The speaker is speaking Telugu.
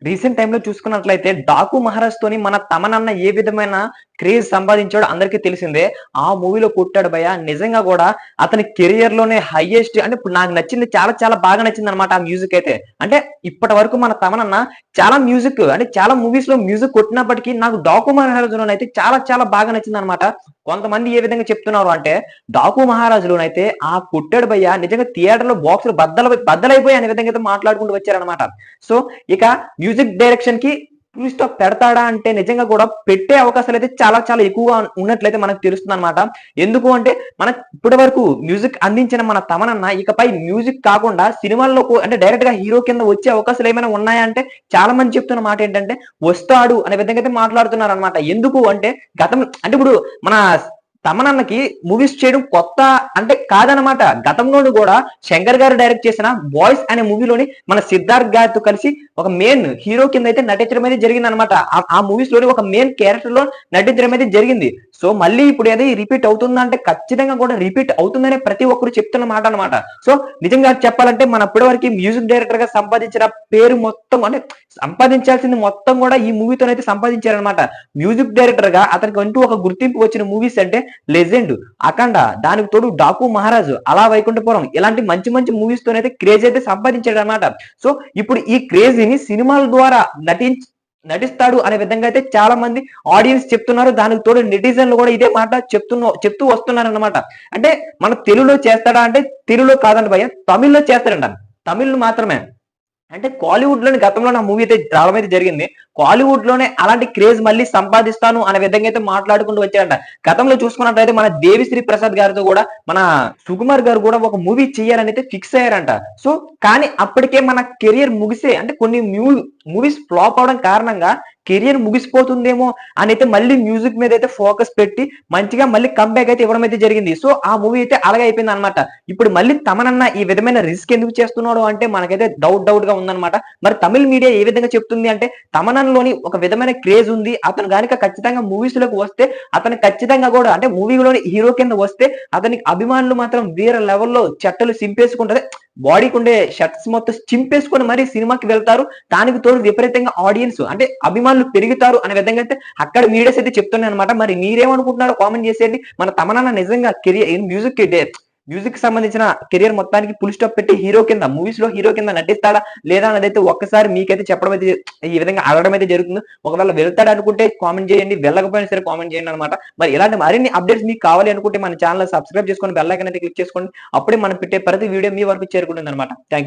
రీసెంట్ టైంలో చూసుకున్నట్లయితే 'డాకు మహారాజ్' తోని మన తమనన్న ఏ విధమైన క్రేజ్ సంపాదించాడో అందరికీ తెలిసిందే. ఆ మూవీలో కొట్టాడు భయ్యా. నిజంగా గూడా అతని కెరియర్‌లోనే హైయెస్ట్ అంటే ఇప్పుడు నాకు నచ్చింది చాలా చాలా బాగా నచ్చిందనమాట ఆ మ్యూజిక్ అయితే. అంటే ఇప్పటి వరకు మన తమనన్న చాలా మ్యూజిక్ అంటే చాలా మూవీస్‌లో మ్యూజిక్ కొట్టినప్పటికీ నాకు 'డాకు మహారాజులోనైతే' చాలా చాలా బాగా నచ్చిందనమాట. కొంతమంది ఏ విధంగా చెప్తున్నారు అంటే 'డాకు మహారాజులోనైతే' కొట్టాడు భయ్యా నిజంగా థియేటర్‌లో బాక్సులు బద్దలైపోయాయి అనే విధంగా అయితే మాట్లాడుకుంటూ వచ్చారనమాట. సో, ఇక మ్యూజిక్ డైరెక్షన్ కి ఫుల్ స్టాప్ పెడతాడా అంటే నిజంగా కూడా పెట్టే అవకాశాలైతే చాలా చాలా ఎక్కువగా ఉన్నట్లయితే మనకు తెలుస్తుందన్నమాట. ఎందుకు అంటే మన ఇప్పటి వరకు మ్యూజిక్ అందించిన మన తమనన్న ఇకపై మ్యూజిక్ కాకుండా సినిమాల్లో అంటే డైరెక్ట్ గా హీరో కింద వచ్చే అవకాశాలు ఏమైనా ఉన్నాయా అంటే చాలా మంది చెప్తున్న మాట ఏంటంటే వస్తాడు అనే విధంగా అయితే మాట్లాడుతున్నారన్నమాట. ఎందుకు అంటే గతం అంటే ఇప్పుడు మన తమనన్నకి మూవీస్ చేయడం కొత్త అంటే కాదనమాట. గతంలోను కూడా శంకర్ గారు డైరెక్ట్ చేసిన 'బాయ్స్' అనే మూవీలోని మన సిద్ధార్థ్ గారితో కలిసి ఒక మెయిన్ హీరో కింద అయితే నటించడం అయితే జరిగిందనమాట. ఆ మూవీస్ లోని ఒక మెయిన్ క్యారెక్టర్ లో నటించడం అయితే జరిగింది. సో మళ్ళీ ఇప్పుడు ఏదో రిపీట్ అవుతుందంటే ఖచ్చితంగా కూడా రిపీట్ అవుతుందనే ప్రతి ఒక్కరు చెప్తున్న మాట అనమాట. సో నిజంగా చెప్పాలంటే మన ఇప్పటి వరకు మ్యూజిక్ డైరెక్టర్ గా సంపాదించిన పేరు మొత్తం అంటే సంపాదించాల్సింది మొత్తం కూడా ఈ మూవీతోనైతే సంపాదించారనమాట. మ్యూజిక్ డైరెక్టర్ గా అతనికి అంటూ ఒక గుర్తింపు వచ్చిన మూవీస్ అంటే 'లెజెండ్', 'అఖండ', దానికి తోడు 'డాకు మహారాజు', 'అల వైకుంఠపురం' ఇలాంటి మంచి మంచి మూవీస్ తోనైతే క్రేజ్ అయితే సంపాదించాడనమాట. సో ఇప్పుడు ఈ క్రేజ్ ని సినిమాల ద్వారా నటిస్తాడు అనే విధంగా అయితే చాలా మంది ఆడియన్స్ చెప్తున్నారు. దానికి తోడు నెటిజన్లు కూడా ఇదే మాట చెప్తూ వస్తున్నారన్నమాట. అంటే మన తెలుగులో చేస్తాడా అంటే తెలుగులో కాదండి భయ్య, తమిళ్‌లో చేస్తాడంట. తమిళ్ మాత్రమే. అంటే కాలీవుడ్ లోని గతంలో నా మూవీ అయితే రావడం అయితే జరిగింది. కాలీవుడ్ లోనే అలాంటి క్రేజ్ మళ్ళీ సంపాదిస్తాను అనే విధంగా అయితే మాట్లాడుకుంటూ వచ్చారంట. గతంలో చూసుకున్నట్లయితే మన 'దేవిశ్రీ ప్రసాద్' గారితో కూడా మన 'సుకుమార్' గారు కూడా ఒక మూవీ చేయాలని అయితే ఫిక్స్ అయ్యారంట. సో కానీ అప్పటికే మన కెరియర్ ముగిసే అంటే కొన్ని మూవీస్ ఫ్లాప్ అవడం కారణంగా కెరియర్ ముగిసిపోతుందేమో అని అయితే మళ్ళీ మ్యూజిక్ మీద అయితే ఫోకస్ పెట్టి మంచిగా మళ్ళీ కంబ్యాక్ అయితే ఇవ్వడం అయితే జరిగింది. సో ఆ మూవీ అయితే అలాగే అయిపోయింది అనమాట. ఇప్పుడు మళ్ళీ తమనన్న ఈ విధమైన రిస్క్ ఎందుకు చేస్తున్నాడు అంటే మనకైతే డౌట్ గా ఉందన్నమాట. మరి తమిళ్ మీడియా ఏ విధంగా చెప్తుంది అంటే తమనన్లోని ఒక విధమైన క్రేజ్ ఉంది. అతను గనుక ఖచ్చితంగా మూవీస్ లోకి వస్తే అతను ఖచ్చితంగా కూడా అంటే మూవీలోని హీరో కింద వస్తే అతనికి అభిమానులు మాత్రం వేరే లెవెల్‌లో చెట్టలు సింపేసుకుంటది. బాడీకి ఉండే షర్ట్స్ మొత్తం చింపేసుకొని మరి సినిమాకి వెళ్తారు. దానికి తోడు విపరీతంగా ఆడియన్స్ అంటే అభిమానులు పెరుగుతారు అనే విధంగా అయితే అక్కడ మీడియాస్ అయితే చెప్తున్నాయి అనమాట. మరి మీరేమనుకుంటున్నారో కామెంట్ చేసేయండి. మన తమనన్న నిజంగా మ్యూజిక్ సంబంధించిన కెరియర్ మొత్తానికి ఫుల్ స్టాప్ పెట్టి హీరో కింద మూవీస్ లో హీరో కింద నటిస్తాడా లేదా అన్నదైతే ఒక్కసారి మీకైతే చెప్పడం అయితే ఈ విధంగా అడగడం అయితే జరుగుతుంది. ఒకవేళ వెళ్తాడు అనుకుంటే కామెంట్ చేయండి, వెళ్ళకపోయినా సరే కామెంట్ చేయండి అనమాట. మరి ఇలాంటి మరిన్ని అప్డేట్స్ మీకు కావాలి అనుకుంటే మన ఛానల్ సబ్స్క్రైబ్ చేసుకొని బెల్ ఐకాన్ అయితే క్లిక్ చేసుకోండి. అప్పుడే మనం పెట్టే ప్రతి వీడియో మీ వరకు చేరుకుంటుంది అనమాట. థ్యాంక్